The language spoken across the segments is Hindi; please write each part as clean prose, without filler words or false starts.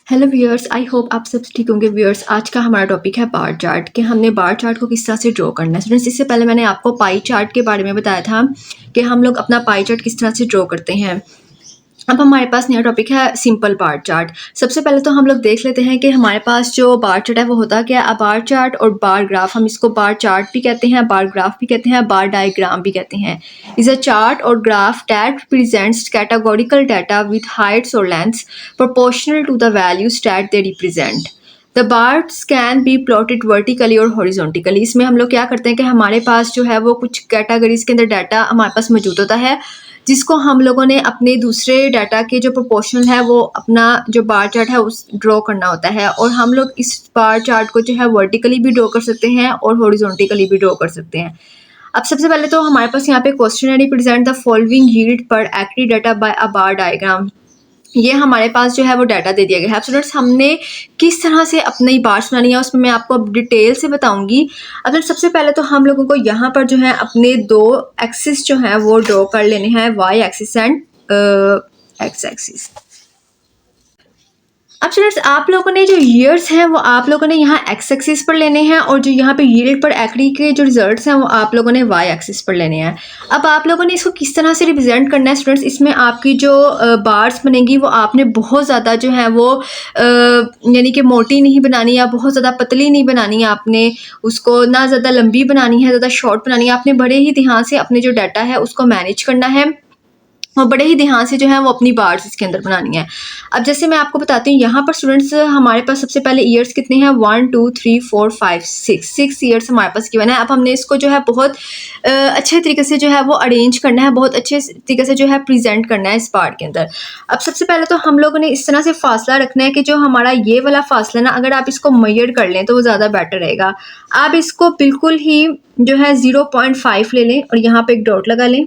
हेलो व्यूअर्स, आई होप आप सब ठीक होंगे। व्यूअर्स, आज का हमारा टॉपिक है बार चार्ट कि हमने बार चार्ट को किस तरह से ड्रॉ करना है। स्टूडेंट्स, इससे पहले मैंने आपको पाई चार्ट के बारे में बताया था कि हम लोग अपना पाई चार्ट किस तरह से ड्रॉ करते हैं। अब हमारे पास नया टॉपिक है सिंपल बार चार्ट। सबसे पहले तो हम लोग देख लेते हैं कि हमारे पास जो बार चार्ट है वो होता क्या है। बार चार्ट और बार ग्राफ, हम इसको बार चार्ट भी कहते हैं, बार ग्राफ भी कहते हैं, बार डायग्राम भी कहते हैं। इज अ चार्ट और graph that represents categorical data with heights और lengths proportional to the values that they represent. The bars can be plotted vertically और हॉरिजॉन्टिकली। इसमें हम लोग क्या करते हैं कि हमारे पास जो है वो कुछ कैटेगरीज के अंदर डाटा हमारे पास मौजूद होता है, जिसको हम लोगों ने अपने दूसरे डाटा के जो प्रोपोर्शनल है वो अपना जो बार चार्ट है उस ड्रॉ करना होता है। और हम लोग इस बार चार्ट को जो है वर्टिकली भी ड्रॉ कर सकते हैं और हॉरिजॉन्टिकली भी ड्रॉ कर सकते हैं। अब सबसे पहले तो हमारे पास यहाँ पे क्वेश्चन है, रिप्रेजेंट द फॉलोइंग यील्ड पर एक्री डाटा बाय अ बार डायग्राम। ये हमारे पास जो है वो डाटा दे दिया गया है। अब स्टूडेंट्स, हमने किस तरह से अपनी बार्स बनानी है उसमें मैं आपको अब डिटेल से बताऊंगी। अब सबसे पहले तो हम लोगों को यहाँ पर जो है अपने दो एक्सिस जो है वो ड्रॉ कर लेने हैं, Y axis and X axis. अब स्टूडेंट्स, आप लोगों ने जो ईयर्स हैं वो आप लोगों ने यहाँ एक्स एक्सिस पर लेने हैं और जो यहाँ पे यील्ड पर एक्री के जो रिजल्ट्स हैं वो आप लोगों ने वाई एक्सिस पर लेने हैं। अब आप लोगों ने इसको किस तरह से रिप्रेजेंट करना है स्टूडेंट्स, इसमें आपकी जो बार्स बनेंगी वो आपने बहुत ज़्यादा जो है वो यानी कि मोटी नहीं बनानी या बहुत ज़्यादा पतली नहीं बनानी है। आपने उसको ना ज़्यादा लंबी बनानी है, ज़्यादा शॉर्ट बनानी है। आपने बड़े ही ध्यान से अपने जो डाटा है उसको मैनेज करना है और बड़े ही ध्यान से जो है वो अपनी बार्स इसके अंदर बनानी है। अब जैसे मैं आपको बताती हूँ, यहाँ पर स्टूडेंट्स हमारे पास सबसे पहले ईयर्स कितने हैं, 1 2 3 4 5 6 ईयर्स हमारे पास गिवन है। अब हमने इसको जो है बहुत अच्छे तरीके से जो है वो अरेंज करना है, बहुत अच्छे तरीके से जो है प्रेजेंट करना है इस बार के अंदर। अब सबसे पहले तो हम लोगों ने इस तरह से फासला रखना है कि जो हमारा ये वाला फासला ना, अगर आप इसको मेजर कर लें तो वो ज़्यादा बेटर रहेगा। आप इसको बिल्कुल ही जो है 0.5 ले लें और यहाँ पे एक डॉट लगा लें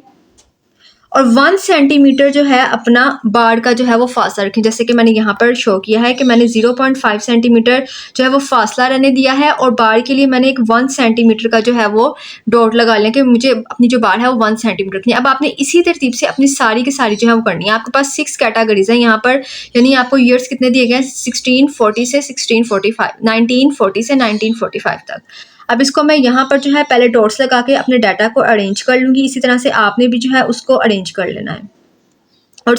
और 1 सेंटीमीटर जो है अपना बार का जो है वो फासला रखें। जैसे कि मैंने यहाँ पर शो किया है कि मैंने 0.5 सेंटीमीटर जो है वो फासला रहने दिया है और बार के लिए मैंने एक 1 सेंटीमीटर का जो है वो डॉट लगा लें कि मुझे अपनी जो बार है वो 1 सेंटीमीटर रखनी है। अब आपने इसी तरतीब से अपनी सारी की सारी जो है वो करनी है। आपके पास 6 कैटेगरीज हैं यहाँ पर, यानी आपको ईयर्स कितने दिए गए हैं, 1640 से 1645, 1940 से 1945 तक। अब इसको मैं यहाँ पर जो है पहले डॉट्स लगा के अपने डाटा को अरेंज कर लूँगी। इसी तरह से आपने भी जो है उसको अरेंज कर लेना है और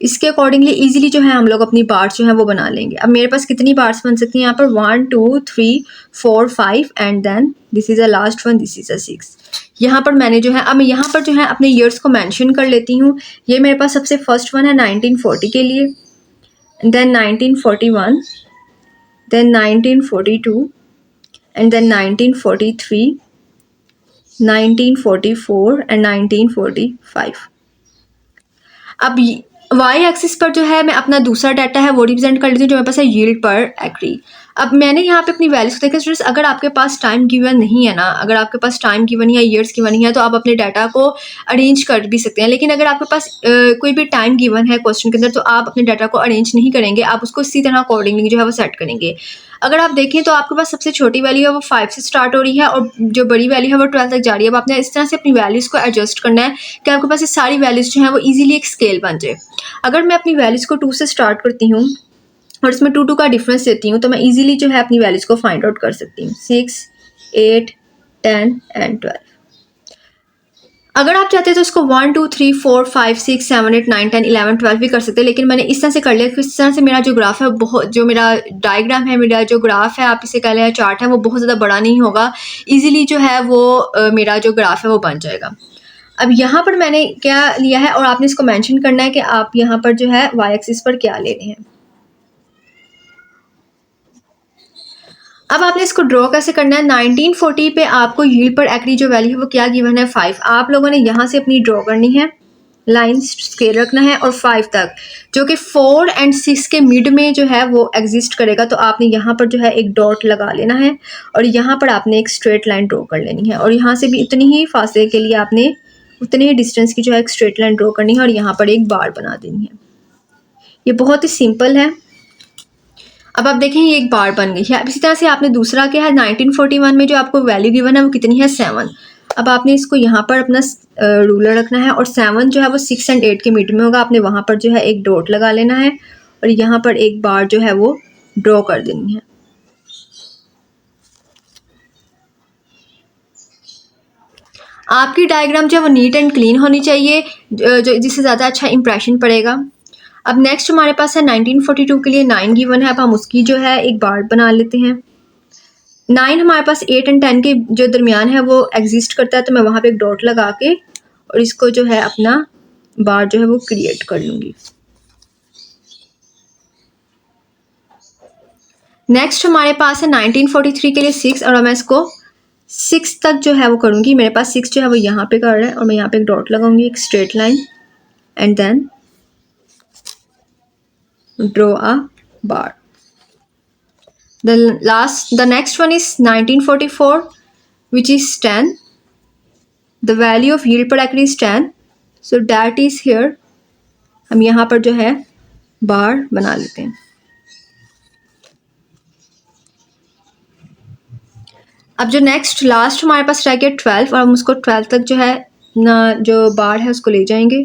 इसके अकॉर्डिंगली इजीली जो है हम लोग अपनी बार्स जो है वो बना लेंगे। अब मेरे पास कितनी बार्स बन सकती हैं यहाँ पर, 1 2 3 4 5 and then this is a last one, this is a 6। यहाँ पर मैंने जो है, अब मैं यहाँ पर जो है अपने ईयर्स को मेंशन कर लेती हूँ। ये मेरे पास सबसे फर्स्ट वन है 1940 के लिए, then 1941, then 1942 and then 1943, 1944 and 1945। अब वाई एक्सिस पर जो है मैं अपना दूसरा डाटा है वो रिप्रेजेंट कर लेती हूँ जो मेरे पास है यील्ड पर एक्री। अब मैंने यहाँ पे अपनी वैल्यूज देखा स्टूडेंट्स, अगर आपके पास टाइम गिवन नहीं है ना, अगर आपके पास टाइम गिवन या ईयर्स गिवन है तो आप अपने डाटा को अरेंज कर भी सकते हैं। लेकिन अगर आपके पास कोई भी टाइम गिवन है क्वेश्चन के अंदर तो आप अपने डाटा को अरेंज नहीं करेंगे, आप उसको इसी तरह अकॉर्डिंगली जो है वो सेट करेंगे। अगर आप देखें तो आपके पास सबसे छोटी वैल्यू है वो 5 से स्टार्ट हो रही है और जो बड़ी वैल्यू है वो 12 तक जा रही है। अब आपने इस तरह से अपनी वैल्यूज़ को एडजस्ट करना है कि आपके पास ये सारी वैल्यूज़ जो हैं वो ईजिली एक स्केल बन जाए। अगर मैं अपनी वैल्यूज़ को 2 से स्टार्ट करती हूँ और इसमें 2 2 का डिफरेंस देती हूँ तो मैं इजीली जो है अपनी वैल्यूज़ को फाइंड आउट कर सकती हूँ, 6 8 10 एंड 12। अगर आप चाहते हैं तो इसको 1 2 3 4 5 6 7 8 9 10 11 12 भी कर सकते हैं, लेकिन मैंने इस तरह से कर लिया कि इस तरह से मेरा जो ग्राफ है बहुत, जो मेरा डायग्राम है, मेरा जो ग्राफ है आप इसे कह लें चार्ट है, वो बहुत ज़्यादा बड़ा नहीं होगा। इजीली जो है वो मेरा जो ग्राफ है वो बन जाएगा। अब यहाँ पर मैंने क्या लिया है और आपने इसको मेंशन करना है कि आप यहाँ पर जो है वाई एक्सिस पर क्या ले रहे हैं। अब आपने इसको ड्रॉ कैसे करना है, 1940 पे आपको यील्ड पर एक्री जो वैल्यू है वो क्या गिवन है, 5। आप लोगों ने यहाँ से अपनी ड्रॉ करनी है, लाइन स्केल रखना है और 5 तक जो कि 4 एंड 6 के मिड में जो है वो एग्जिस्ट करेगा। तो आपने यहाँ पर जो है एक डॉट लगा लेना है और यहाँ पर आपने एक स्ट्रेट लाइन ड्रॉ कर लेनी है और यहाँ से भी इतनी ही फासले के लिए आपने उतने ही डिस्टेंस की जो है एक स्ट्रेट लाइन ड्रॉ करनी है और यहाँ पर एक बार बना देनी है। ये बहुत ही सिंपल है। अब आप देखें ये एक बार बन गई है। अब इसी तरह से आपने दूसरा क्या है, 1941 में जो आपको वैल्यू गिवन है वो कितनी है, 7। अब आपने इसको यहाँ पर अपना रूलर रखना है और 7 जो है वो 6 एंड 8 के मिड में होगा। आपने वहाँ पर जो है एक डॉट लगा लेना है और यहाँ पर एक बार जो है वो ड्रॉ कर देनी है। आपकी डायग्राम जो है वो नीट एंड क्लीन होनी चाहिए, जो जिससे ज़्यादा अच्छा इंप्रेशन पड़ेगा। अब नेक्स्ट हमारे पास है 1942 के लिए 9 गिवन है। अब हम उसकी जो है एक बार बना लेते हैं। 9 हमारे पास 8 एंड 10 के जो दरमियान है वो एग्जिस्ट करता है, तो मैं वहाँ पे एक डॉट लगा के और इसको जो है अपना बार जो है वो क्रिएट कर लूँगी। नेक्स्ट हमारे पास है 1943 के लिए 6 और मैं इसको 6 तक जो है वो करूँगी। मेरे पास 6 जो है वो यहाँ पे कर रहा है और मैं यहाँ पे एक डॉट लगाऊंगी, एक straight line, and then draw a bar. The next one is 1944, which is 10. The value of yield per acre is 10. So that is here. हम यहाँ पर जो है बार बना लेते हैं। अब जो नेक्स्ट लास्ट हमारे पास रह गया 12 और हम उसको 12 तक जो है ना जो बार है उसको ले जाएंगे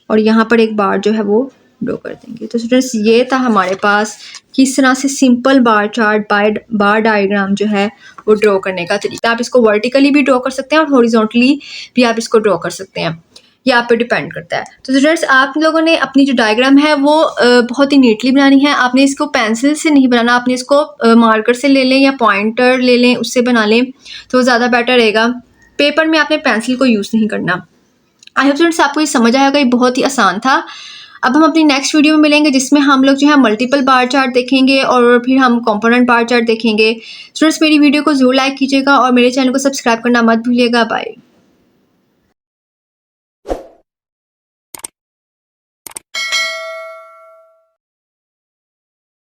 और यहाँ पर एक बार जो है वो ड्रॉ कर देंगे। तो स्टूडेंट्स ये था हमारे पास किस तरह से simple bar chart bar diagram जो है वो ड्रॉ करने का तरीका। आप इसको वर्टिकली भी ड्रॉ कर सकते हैं और हॉरिजॉन्टली भी आप इसको ड्रॉ कर सकते हैं, ये आप पे डिपेंड करता है। तो स्टूडेंट्स आप लोगों ने अपनी जो डायग्राम है वो बहुत ही नीटली बनानी है। आपने इसको पेंसिल से नहीं बनाना, आपने इसको मार्कर से ले लें या पॉइंटर ले लें, उससे बना लें तो ज़्यादा बेटर रहेगा। पेपर में आपने पेंसिल को यूज़ नहीं करना। आई होप स्टूडेंट्स आपको ये समझ आएगा, ये बहुत ही आसान था। अब हम अपनी नेक्स्ट वीडियो में मिलेंगे जिसमें हम लोग जो है मल्टीपल बार चार्ट देखेंगे और फिर हम कंपोनेंट बार चार्ट देखेंगे। स्टूडेंट्स मेरी वीडियो को ज़रूर लाइक कीजिएगा और मेरे चैनल को सब्सक्राइब करना मत भूलिएगा। बाय।